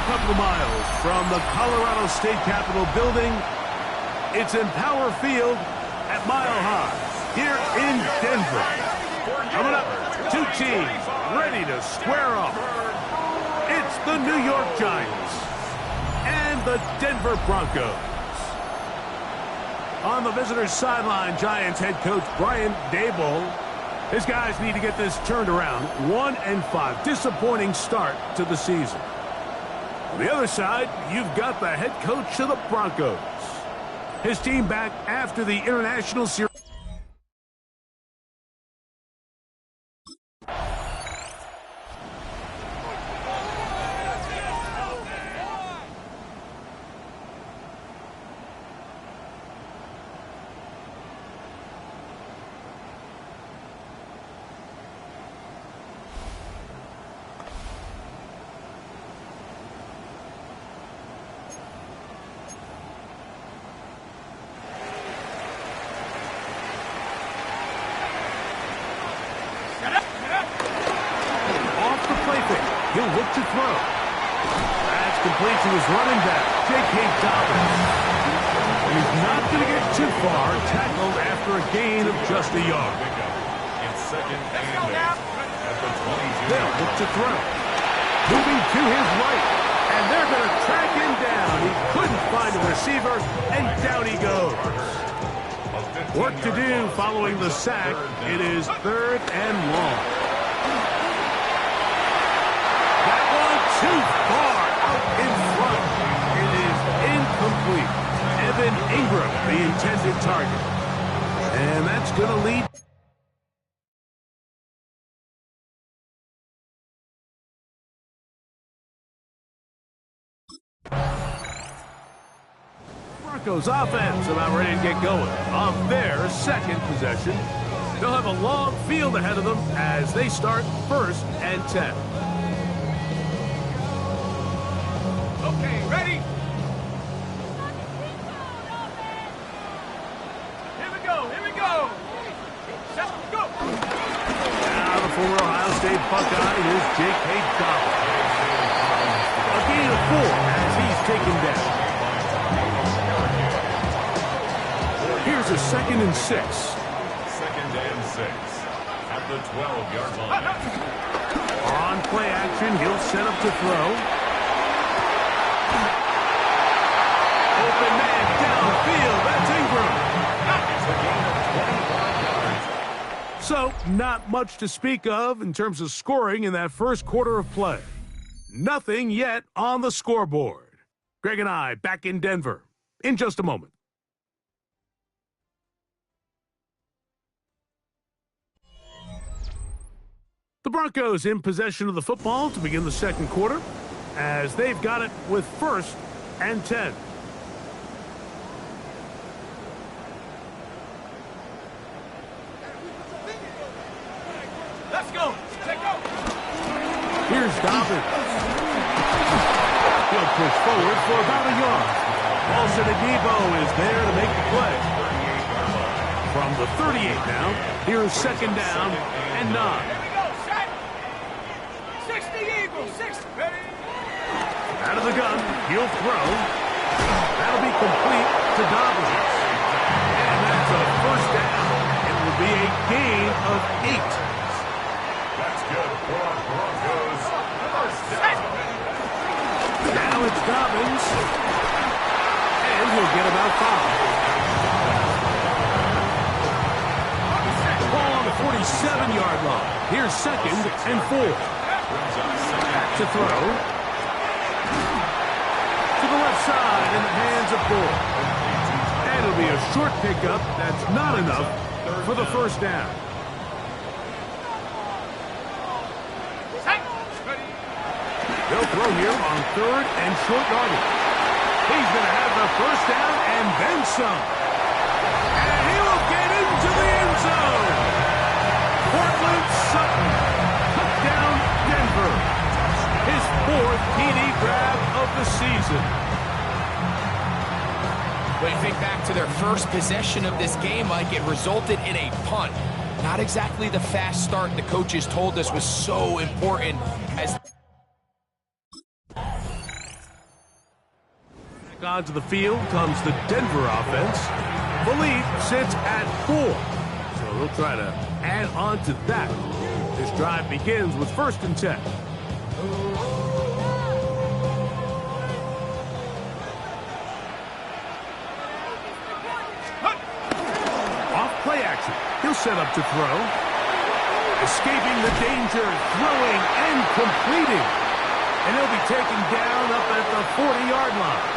couple of miles from the Colorado State Capitol building. It's Empower Field at Mile High here in Denver. Coming up, two teams ready to square off. It's the New York Giants and the Denver Broncos. On the visitors' sideline, Giants head coach Brian Daboll. His guys need to get this turned around. 1-5. Disappointing start to the season. On the other side, you've got the head coach of the Broncos. His team back after the international series. He'll look to throw. That's complete to his running back, J.K. Dobbins. He's not going to get too far, tackled after a gain of just a yard. They'll look to throw. Moving to his right, and they're going to track him down. He couldn't find a receiver, and down he goes. Work to do following the sack. It is 3rd and long. Too far out in front. It is incomplete. Evan Ingram, the intended target. And that's going to lead. Broncos offense about ready to get going on their second possession. They'll have a long field ahead of them as they start 1st and 10. Okay, ready? Here we go, here we go. Let's go. Now the former Ohio State Buckeye is J.K. Dobbins. A gain of 4 as he's taken down. Here's a 2nd and 6. 2nd and 6 at the 12-yard line. On play action, he'll set up to throw. Open man downfield. That's Ingram. So, not much to speak of in terms of scoring in that first quarter of play. Nothing yet on the scoreboard. Greg and I back in Denver in just a moment. The Broncos in possession of the football to begin the second quarter as they've got it with 1st and 10. Let's go. Let's go. Here's Dobbins. He'll push forward for about a yard. Paulson Adebo is there to make the play. From the 38 now, here's 2nd down and 9. Here we go. Set. 60 Eagles. 60. Ready? Out of the gun, he'll throw. That'll be complete to Dobbins. And that's a 1st down. It will be a gain of 8. That's good for our Broncos. 1st down. Now it's Dobbins. And he'll get about 5. Ball on the 47-yard line. Here's 2nd and 4. Back to throw. To the left side in the hands of Ford. And it'll be a short pickup. That's not enough for the 1st down. They'll throw here on 3rd and short yardage. He's going to have the 1st down and then some. And he will get into the end zone. Portland Sutton took down Denver. His 4th TD grab of the season. When you think back to their first possession of this game, Mike, it resulted in a punt. Not exactly the fast start the coaches told us was so important as Onto the field comes the Denver offense. The lead sits at 4. So they'll try to add on to that. This drive begins with 1st and 10. Off play action. He'll set up to throw. Escaping the danger, throwing and completing. And he'll be taken down up at the 40-yard line.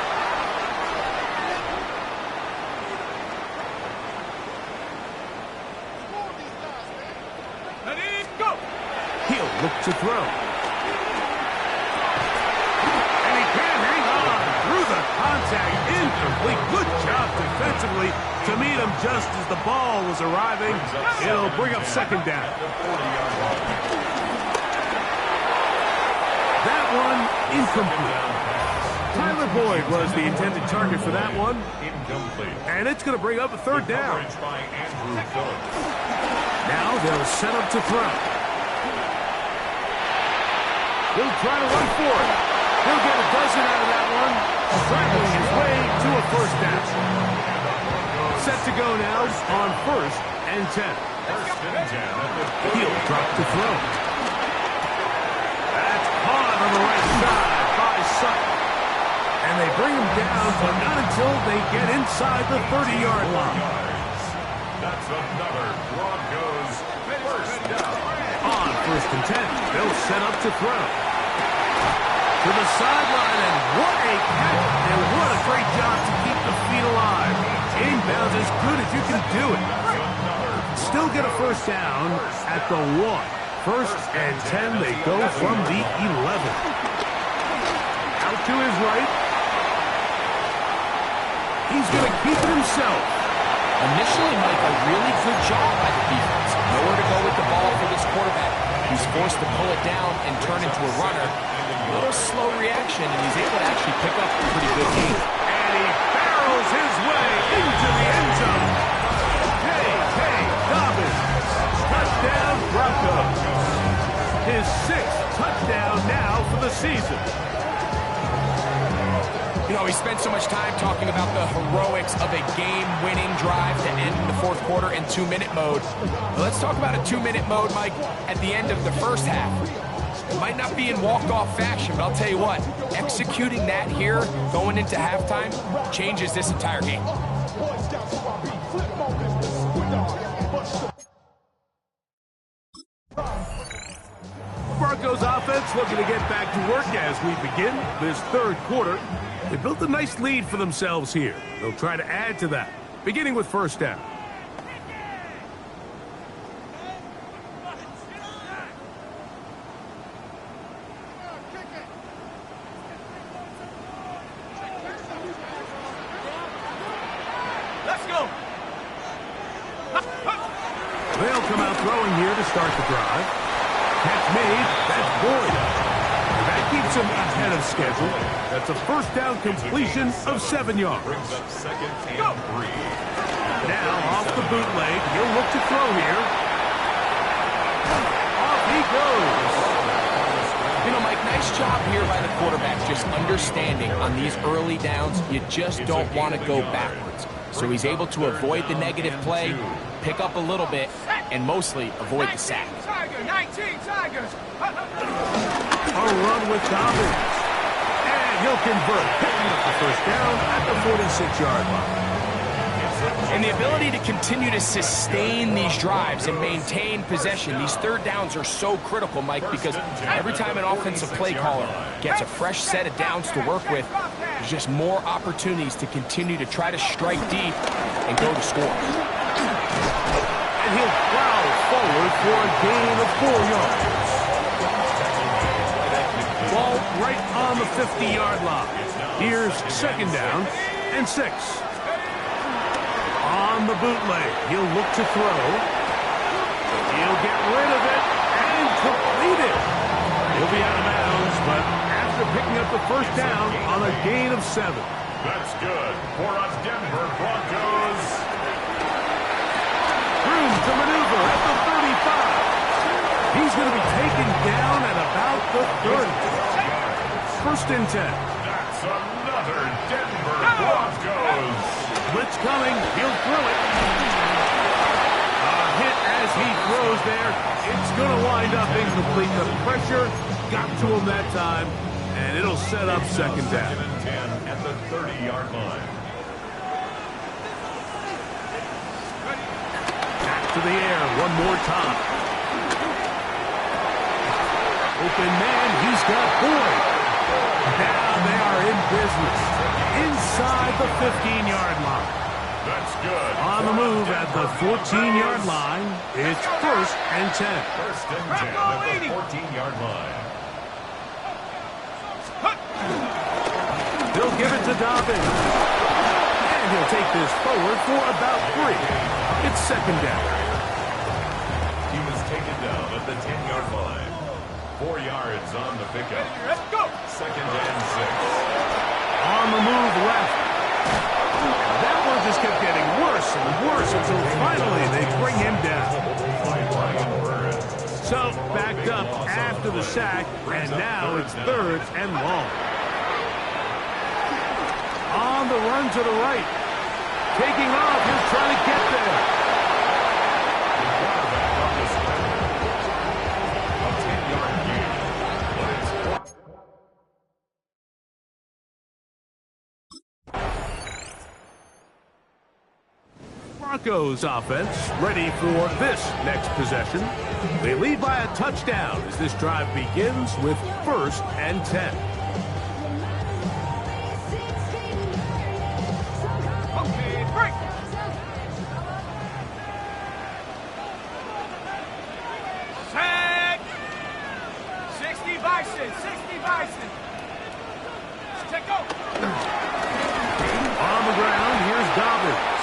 He'll look to throw. And he can't hang on through the contact. Incomplete. Good job defensively to meet him just as the ball was arriving. It'll bring up 2nd down. That one incomplete. Tyler Boyd was the intended target for that one. And it's going to bring up a 3rd down. Now they'll set up to throw. He'll try to run for it. He'll get a dozen out of that one. Traveling his way to a 1st down. Set to go now on 1st and 10. He'll drop to throw. That's caught on the right side by Sutton. And they bring him down, but not until they get inside the 30-yard line. That's another Broncos 1st down. On 1st and 10, they'll set up to throw. To the sideline, and what a catch, and what a great job to keep the feet alive. Inbounds as good as you can do it. Still get a 1st down at the 1. 1st and 10, they go from the 11. Out to his right. He's going to keep it himself. Initially, Mike, a really good job by the defense. Nowhere to go with the ball for this quarterback. He's forced to pull it down and turn into a runner. A little slow reaction, and he's able to actually pick up a pretty good gain. And he barrels his way into the end zone. J.K. Dobbins. Touchdown, Broncos. His 6th touchdown now for the season. You know, he spent so much time talking about the heroics of a game-winning drive to end the 4th quarter in 2-minute mode. Well, let's talk about a 2-minute mode, Mike, at the end of the 1st half. It might not be in walk-off fashion, but I'll tell you what, executing that here, going into halftime, changes this entire game. Broncos offense looking to get back to work as we begin this 3rd quarter. They built a nice lead for themselves here. They'll try to add to that, beginning with 1st down. Let's go. They'll come out throwing here to start the drive. Catch made. That's Boyd. And that keeps him ahead of schedule. That's a 1st down completion of 7 yards. Brings up 2nd and 3. Now off the bootleg. He'll look to throw here. Off he goes. You know, Mike, nice job here by the quarterback, just understanding on these early downs, you just don't want to go backwards. So he's able to avoid the negative play, pick up a little bit, and mostly avoid the sack. 19 Tigers. A run with Koby. And he'll convert, picking up the 1st down at the 46-yard line. And the ability to continue to sustain these drives and maintain possession, these 3rd downs are so critical, Mike, because every time an offensive play caller gets a fresh set of downs to work with, there's just more opportunities to continue to try to strike deep and go to score. And he'll plow forward for a gain of 4 yards. Ball right on the 50-yard line. Here's 2nd down and 6. On the bootleg, he'll look to throw. He'll get rid of it and complete it. He'll be out of bounds, but after picking up the 1st down on a gain of 7. That's good for us Denver Broncos. Room to maneuver at the 35. He's going to be taken down at about the 30. 1st and 10. That's another Denver Broncos. Blitz coming. He'll throw it. A hit as he throws there. It's going to wind up incomplete. The pressure got to him that time, and it'll set up second down. 10 at the 30-yard line. Back to the air one more time. Open man, he's got Boyd. Now they are in business. Inside the 15-yard line. That's good. On the move at the 14-yard line. It's 1st and 10. 1st and 10 at the 14-yard line. He'll give it to Dobbins. And he'll take this forward for about 3. It's second down. He was taken down at the 10-yard line. 4 yards on the pickup. Let's go. 2nd and 6. On the move left. That one just kept getting worse and worse until finally they bring him down. So backed up after the sack, and now it's 3rd and long. On the run to the right. Taking off, he's trying to get there. Broncos offense ready for this next possession. They lead by a touchdown as this drive begins with 1st and 10. Okay, break. Set. 60 Bison, 60 Bison. Check go. On the ground, here's Dobbins.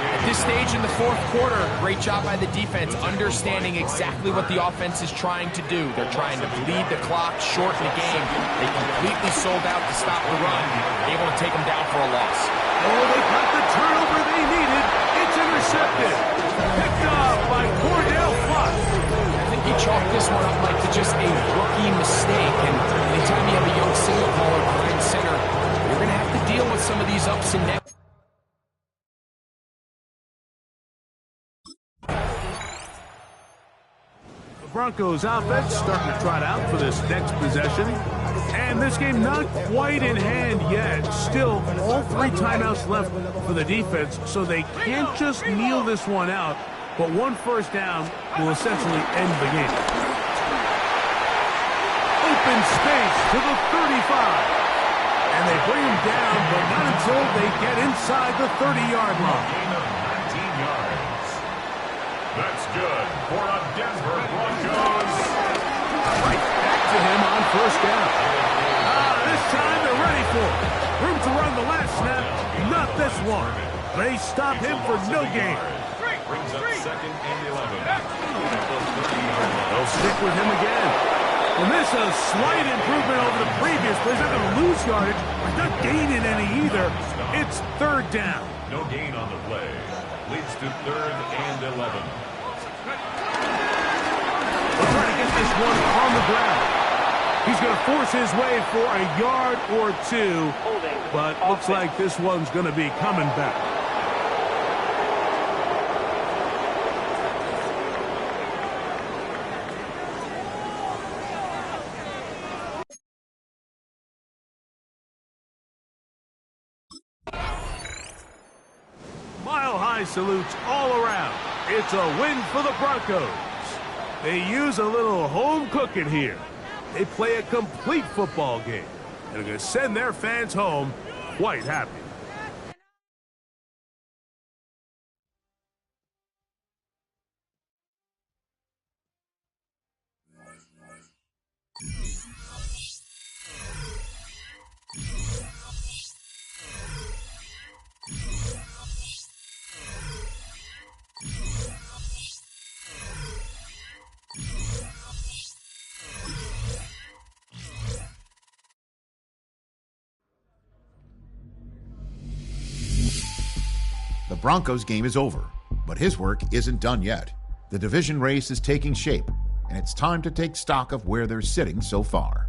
At this stage in the 4th quarter, great job by the defense, understanding exactly what the offense is trying to do. They're trying to bleed the clock, shorten the game. They completely sold out to stop the run, able to take them down for a loss. Oh, they got the turnover they needed. It's intercepted. Picked off by Cordell Fox. I think he chalked this one up like to just a rookie mistake. And anytime you have a young signal caller behind center, you're going to have to deal with some of these ups and downs. Broncos offense starting to trot out for this next possession. And this game not quite in hand yet. Still, all 3 timeouts left for the defense, so they can't just kneel this one out. But 1 first down will essentially end the game. Open space to the 35. And they bring him down, but not until they get inside the 30-yard line. Gain of 19 yards. That's good for a Denver Broncos. Right back to him on 1st down. This time they're ready for it. Room to run the last snap, not this one. They stop him for no gain. Brings up 2nd and 11. They'll stick with him again. And this is a slight improvement over the previous play. They're going to lose yardage, but not gaining any either. It's 3rd down. No gain on the play. Leads to 3rd and 11. They'll try to get this one on the ground. He's going to force his way for a yard or 2, but looks like this one's going to be coming back. Mile-high salutes all around. It's a win for the Broncos. They use a little home cooking here. They play a complete football game and are going to send their fans home quite happy. The Broncos game is over, but his work isn't done yet. The division race is taking shape, and it's time to take stock of where they're sitting so far.